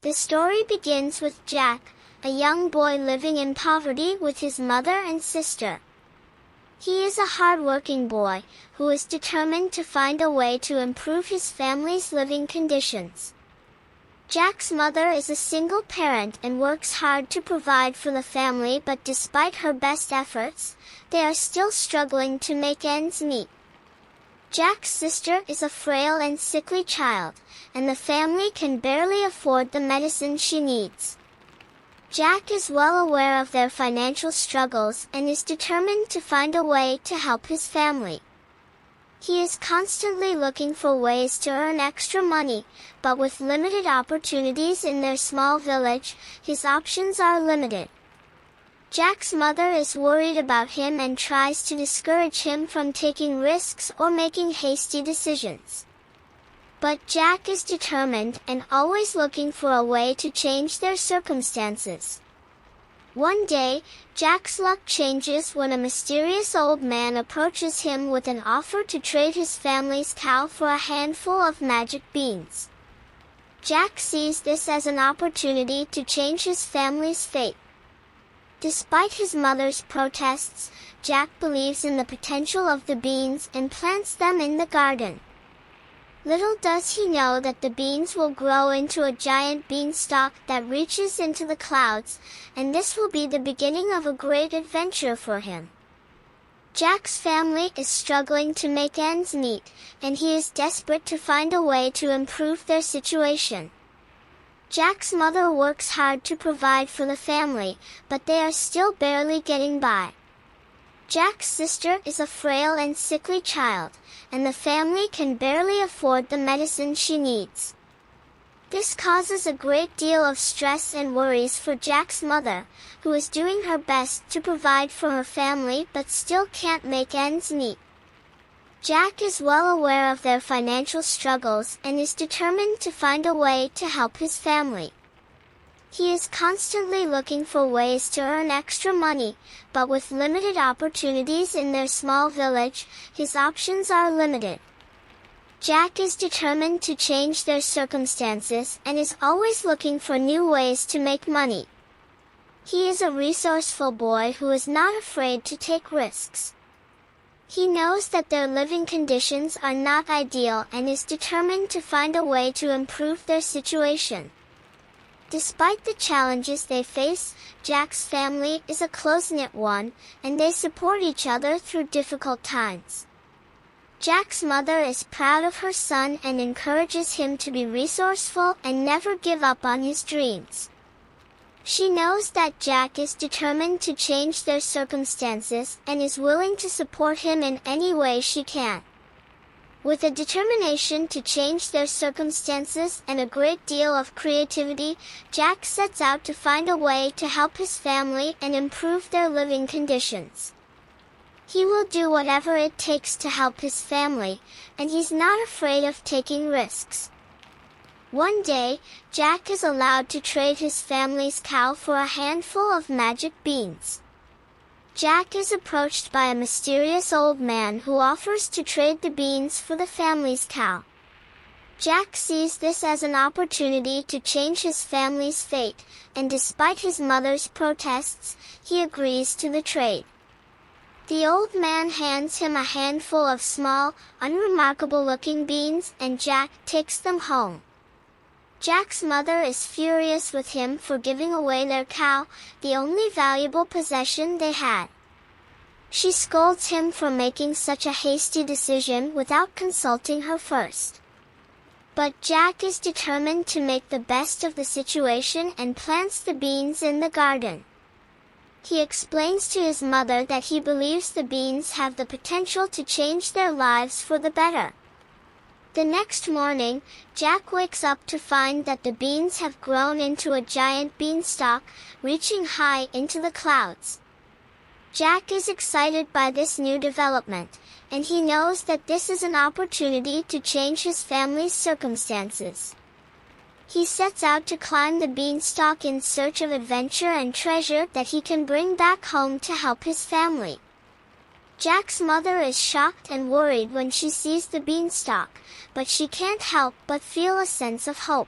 The story begins with Jack, a young boy living in poverty with his mother and sister. He is a hard-working boy, who is determined to find a way to improve his family's living conditions. Jack's mother is a single parent and works hard to provide for the family, but despite her best efforts, they are still struggling to make ends meet. Jack's sister is a frail and sickly child, and the family can barely afford the medicine she needs. Jack is well aware of their financial struggles and is determined to find a way to help his family. He is constantly looking for ways to earn extra money, but with limited opportunities in their small village, his options are limited. Jack's mother is worried about him and tries to discourage him from taking risks or making hasty decisions. But Jack is determined and always looking for a way to change their circumstances. One day, Jack's luck changes when a mysterious old man approaches him with an offer to trade his family's cow for a handful of magic beans. Jack sees this as an opportunity to change his family's fate. Despite his mother's protests, Jack believes in the potential of the beans and plants them in the garden. Little does he know that the beans will grow into a giant beanstalk that reaches into the clouds, and this will be the beginning of a great adventure for him. Jack's family is struggling to make ends meet, and he is desperate to find a way to improve their situation. Jack's mother works hard to provide for the family, but they are still barely getting by. Jack's sister is a frail and sickly child, and the family can barely afford the medicine she needs. This causes a great deal of stress and worries for Jack's mother, who is doing her best to provide for her family but still can't make ends meet. Jack is well aware of their financial struggles and is determined to find a way to help his family. He is constantly looking for ways to earn extra money, but with limited opportunities in their small village, his options are limited. Jack is determined to change their circumstances and is always looking for new ways to make money. He is a resourceful boy who is not afraid to take risks. He knows that their living conditions are not ideal and is determined to find a way to improve their situation. Despite the challenges they face, Jack's family is a close-knit one, and they support each other through difficult times. Jack's mother is proud of her son and encourages him to be resourceful and never give up on his dreams. She knows that Jack is determined to change their circumstances and is willing to support him in any way she can. With a determination to change their circumstances and a great deal of creativity, Jack sets out to find a way to help his family and improve their living conditions. He will do whatever it takes to help his family, and he's not afraid of taking risks. One day, Jack is allowed to trade his family's cow for a handful of magic beans. Jack is approached by a mysterious old man who offers to trade the beans for the family's cow. Jack sees this as an opportunity to change his family's fate, and despite his mother's protests, he agrees to the trade. The old man hands him a handful of small, unremarkable-looking beans, and Jack takes them home. Jack's mother is furious with him for giving away their cow, the only valuable possession they had. She scolds him for making such a hasty decision without consulting her first. But Jack is determined to make the best of the situation and plants the beans in the garden. He explains to his mother that he believes the beans have the potential to change their lives for the better. The next morning, Jack wakes up to find that the beans have grown into a giant beanstalk, reaching high into the clouds. Jack is excited by this new development, and he knows that this is an opportunity to change his family's circumstances. He sets out to climb the beanstalk in search of adventure and treasure that he can bring back home to help his family. Jack's mother is shocked and worried when she sees the beanstalk, but she can't help but feel a sense of hope.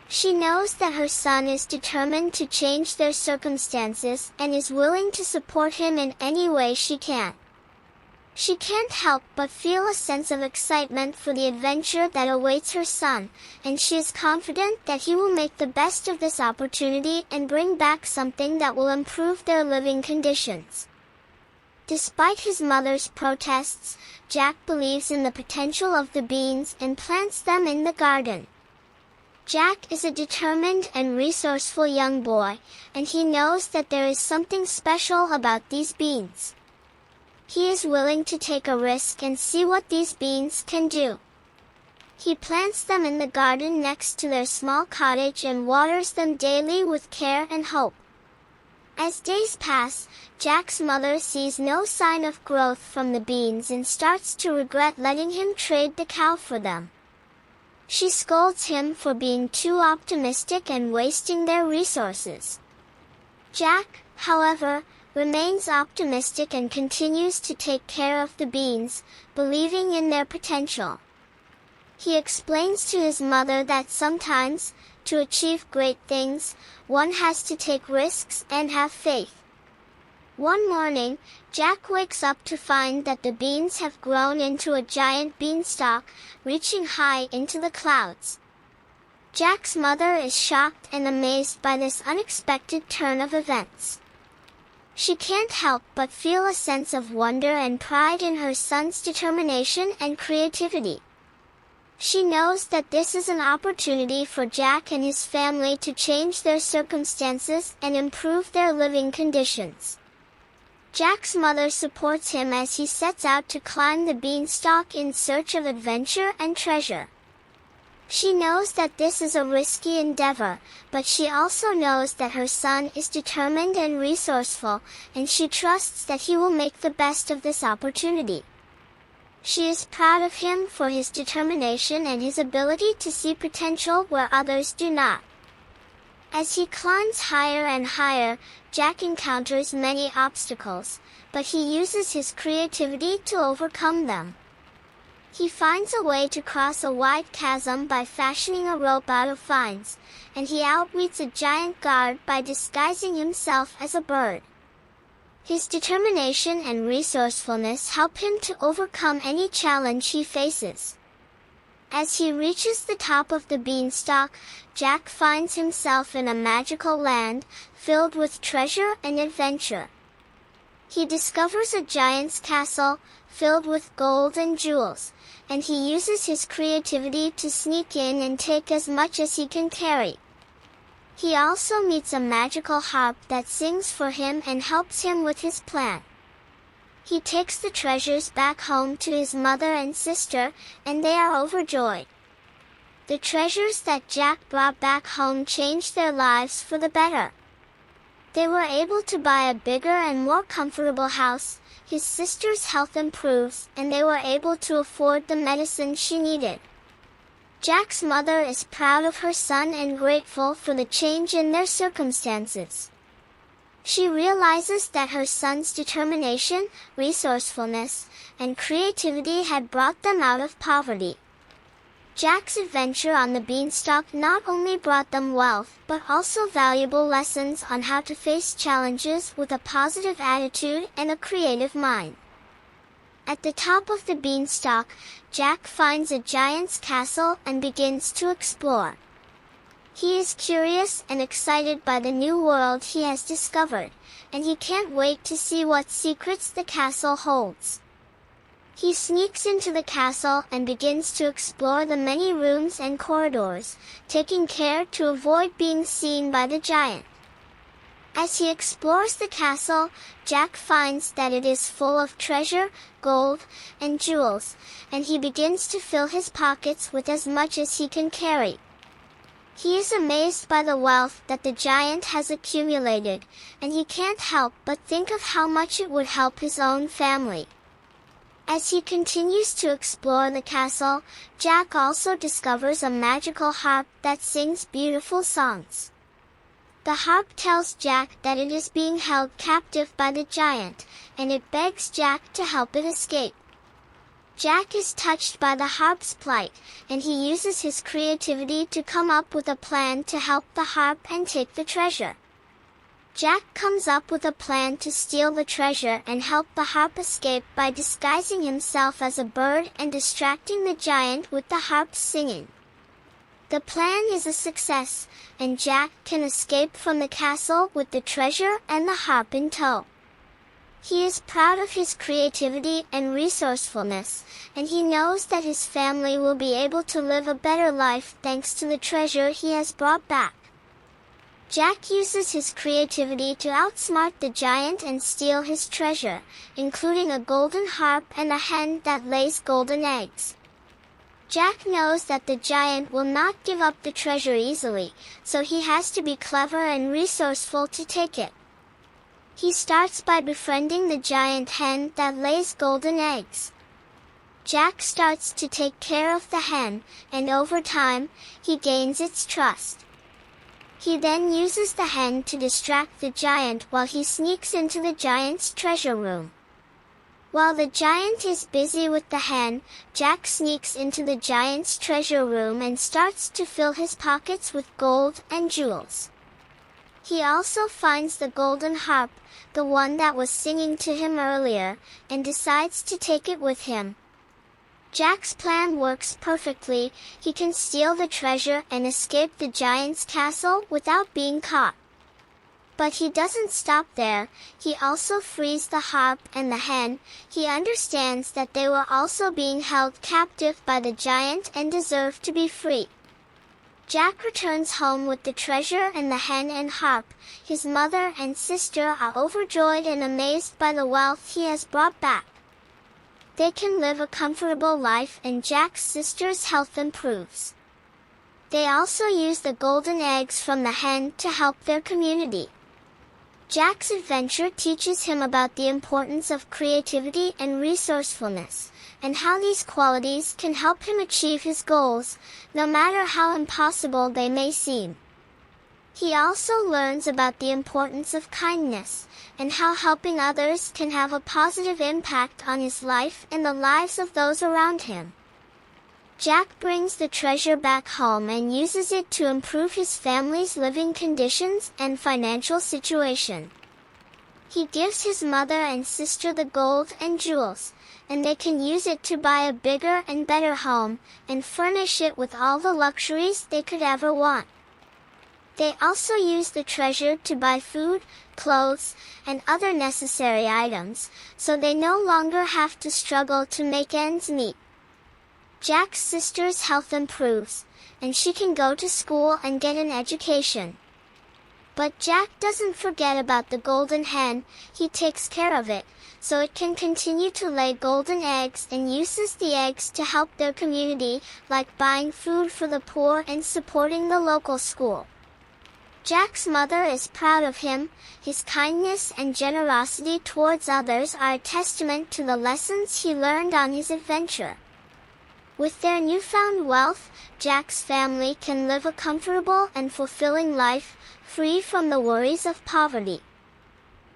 She knows that her son is determined to change their circumstances and is willing to support him in any way she can. She can't help but feel a sense of excitement for the adventure that awaits her son, and she is confident that he will make the best of this opportunity and bring back something that will improve their living conditions. Despite his mother's protests, Jack believes in the potential of the beans and plants them in the garden. Jack is a determined and resourceful young boy, and he knows that there is something special about these beans. He is willing to take a risk and see what these beans can do. He plants them in the garden next to their small cottage and waters them daily with care and hope. As days pass, Jack's mother sees no sign of growth from the beans and starts to regret letting him trade the cow for them. She scolds him for being too optimistic and wasting their resources. Jack, however, remains optimistic and continues to take care of the beans, believing in their potential. He explains to his mother that sometimes, to achieve great things, one has to take risks and have faith. One morning, Jack wakes up to find that the beans have grown into a giant beanstalk, reaching high into the clouds. Jack's mother is shocked and amazed by this unexpected turn of events. She can't help but feel a sense of wonder and pride in her son's determination and creativity. She knows that this is an opportunity for Jack and his family to change their circumstances and improve their living conditions. Jack's mother supports him as he sets out to climb the beanstalk in search of adventure and treasure. She knows that this is a risky endeavor, but she also knows that her son is determined and resourceful, and she trusts that he will make the best of this opportunity. She is proud of him for his determination and his ability to see potential where others do not. As he climbs higher and higher, Jack encounters many obstacles, but he uses his creativity to overcome them. He finds a way to cross a wide chasm by fashioning a rope out of vines, and he outwits a giant guard by disguising himself as a bird. His determination and resourcefulness help him to overcome any challenge he faces. As he reaches the top of the beanstalk, Jack finds himself in a magical land, filled with treasure and adventure. He discovers a giant's castle, filled with gold and jewels, and he uses his creativity to sneak in and take as much as he can carry. He also meets a magical harp that sings for him and helps him with his plan. He takes the treasures back home to his mother and sister, and they are overjoyed. The treasures that Jack brought back home changed their lives for the better. They were able to buy a bigger and more comfortable house, his sister's health improves, and they were able to afford the medicine she needed. Jack's mother is proud of her son and grateful for the change in their circumstances. She realizes that her son's determination, resourcefulness, and creativity had brought them out of poverty. Jack's adventure on the beanstalk not only brought them wealth, but also valuable lessons on how to face challenges with a positive attitude and a creative mind. At the top of the beanstalk, Jack finds a giant's castle and begins to explore. He is curious and excited by the new world he has discovered, and he can't wait to see what secrets the castle holds. He sneaks into the castle and begins to explore the many rooms and corridors, taking care to avoid being seen by the giant. As he explores the castle, Jack finds that it is full of treasure, gold, and jewels, and he begins to fill his pockets with as much as he can carry. He is amazed by the wealth that the giant has accumulated, and he can't help but think of how much it would help his own family. As he continues to explore the castle, Jack also discovers a magical harp that sings beautiful songs. The harp tells Jack that it is being held captive by the giant, and it begs Jack to help it escape. Jack is touched by the harp's plight, and he uses his creativity to come up with a plan to help the harp and take the treasure. Jack comes up with a plan to steal the treasure and help the harp escape by disguising himself as a bird and distracting the giant with the harp's singing. The plan is a success, and Jack can escape from the castle with the treasure and the harp in tow. He is proud of his creativity and resourcefulness, and he knows that his family will be able to live a better life thanks to the treasure he has brought back. Jack uses his creativity to outsmart the giant and steal his treasure, including a golden harp and a hen that lays golden eggs. Jack knows that the giant will not give up the treasure easily, so he has to be clever and resourceful to take it. He starts by befriending the giant hen that lays golden eggs. Jack starts to take care of the hen, and over time, he gains its trust. He then uses the hen to distract the giant while he sneaks into the giant's treasure room. While the giant is busy with the hen, Jack sneaks into the giant's treasure room and starts to fill his pockets with gold and jewels. He also finds the golden harp, the one that was singing to him earlier, and decides to take it with him. Jack's plan works perfectly. He can steal the treasure and escape the giant's castle without being caught. But he doesn't stop there. He also frees the harp and the hen. He understands that they were also being held captive by the giant and deserve to be free. Jack returns home with the treasure and the hen and harp. His mother and sister are overjoyed and amazed by the wealth he has brought back. They can live a comfortable life and Jack's sister's health improves. They also use the golden eggs from the hen to help their community. Jack's adventure teaches him about the importance of creativity and resourcefulness, and how these qualities can help him achieve his goals, no matter how impossible they may seem. He also learns about the importance of kindness, and how helping others can have a positive impact on his life and the lives of those around him. Jack brings the treasure back home and uses it to improve his family's living conditions and financial situation. He gives his mother and sister the gold and jewels, and they can use it to buy a bigger and better home, and furnish it with all the luxuries they could ever want. They also use the treasure to buy food, clothes, and other necessary items, so they no longer have to struggle to make ends meet. Jack's sister's health improves, and she can go to school and get an education. But Jack doesn't forget about the golden hen. He takes care of it, so it can continue to lay golden eggs and uses the eggs to help their community, like buying food for the poor and supporting the local school. Jack's mother is proud of him. His kindness and generosity towards others are a testament to the lessons he learned on his adventure. With their newfound wealth, Jack's family can live a comfortable and fulfilling life, free from the worries of poverty.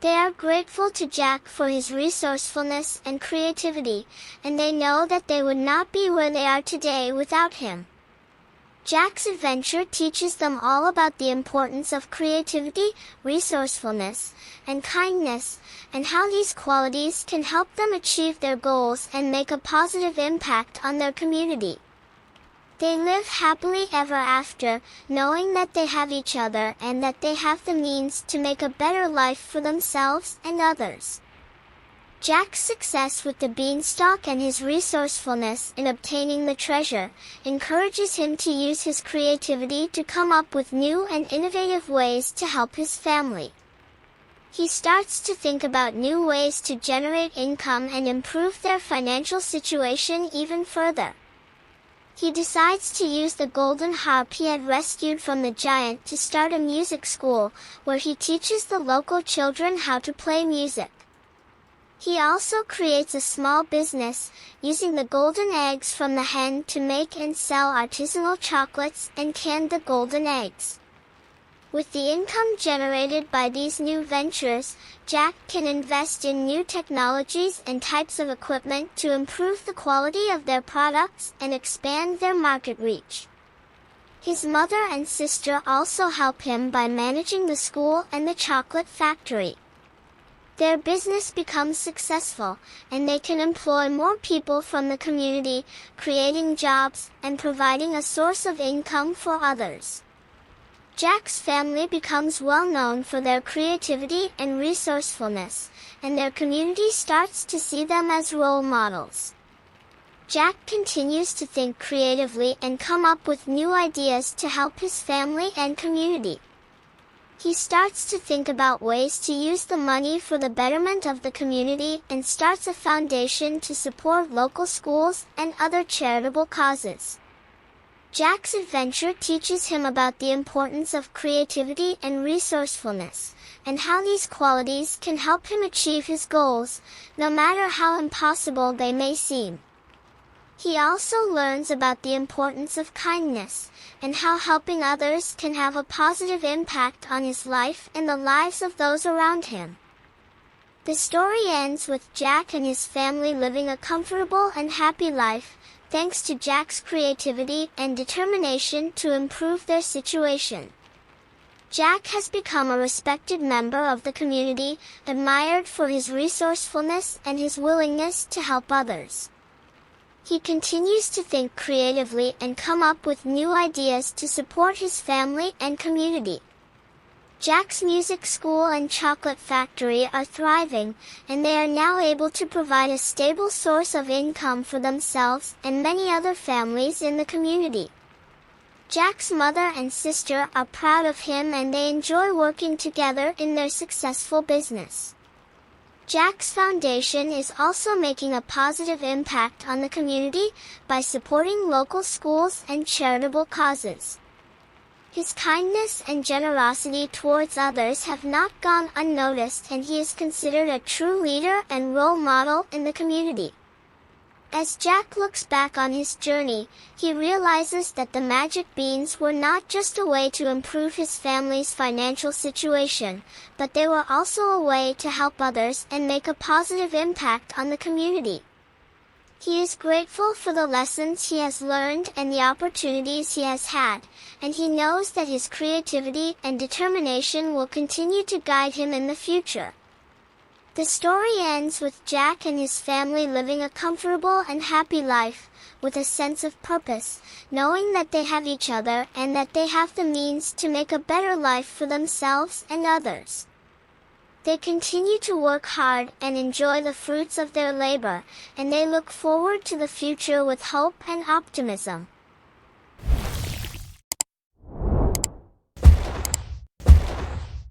They are grateful to Jack for his resourcefulness and creativity, and they know that they would not be where they are today without him. Jack's adventure teaches them all about the importance of creativity, resourcefulness, and kindness, and how these qualities can help them achieve their goals and make a positive impact on their community. They live happily ever after, knowing that they have each other and that they have the means to make a better life for themselves and others. Jack's success with the beanstalk and his resourcefulness in obtaining the treasure encourages him to use his creativity to come up with new and innovative ways to help his family. He starts to think about new ways to generate income and improve their financial situation even further. He decides to use the golden harp he had rescued from the giant to start a music school, where he teaches the local children how to play music. He also creates a small business, using the golden eggs from the hen to make and sell artisanal chocolates and can the golden eggs. With the income generated by these new ventures, Jack can invest in new technologies and types of equipment to improve the quality of their products and expand their market reach. His mother and sister also help him by managing the school and the chocolate factory. Their business becomes successful, and they can employ more people from the community, creating jobs and providing a source of income for others. Jack's family becomes well known for their creativity and resourcefulness, and their community starts to see them as role models. Jack continues to think creatively and come up with new ideas to help his family and community. He starts to think about ways to use the money for the betterment of the community and starts a foundation to support local schools and other charitable causes. Jack's adventure teaches him about the importance of creativity and resourcefulness, and how these qualities can help him achieve his goals, no matter how impossible they may seem. He also learns about the importance of kindness, and how helping others can have a positive impact on his life and the lives of those around him. The story ends with Jack and his family living a comfortable and happy life, thanks to Jack's creativity and determination to improve their situation. Jack has become a respected member of the community, admired for his resourcefulness and his willingness to help others. He continues to think creatively and come up with new ideas to support his family and community. Jack's music school and chocolate factory are thriving, and they are now able to provide a stable source of income for themselves and many other families in the community. Jack's mother and sister are proud of him, and they enjoy working together in their successful business. Jack's foundation is also making a positive impact on the community by supporting local schools and charitable causes. His kindness and generosity towards others have not gone unnoticed, and he is considered a true leader and role model in the community. As Jack looks back on his journey, he realizes that the magic beans were not just a way to improve his family's financial situation, but they were also a way to help others and make a positive impact on the community. He is grateful for the lessons he has learned and the opportunities he has had, and he knows that his creativity and determination will continue to guide him in the future. The story ends with Jack and his family living a comfortable and happy life, with a sense of purpose, knowing that they have each other and that they have the means to make a better life for themselves and others. They continue to work hard and enjoy the fruits of their labor, and they look forward to the future with hope and optimism.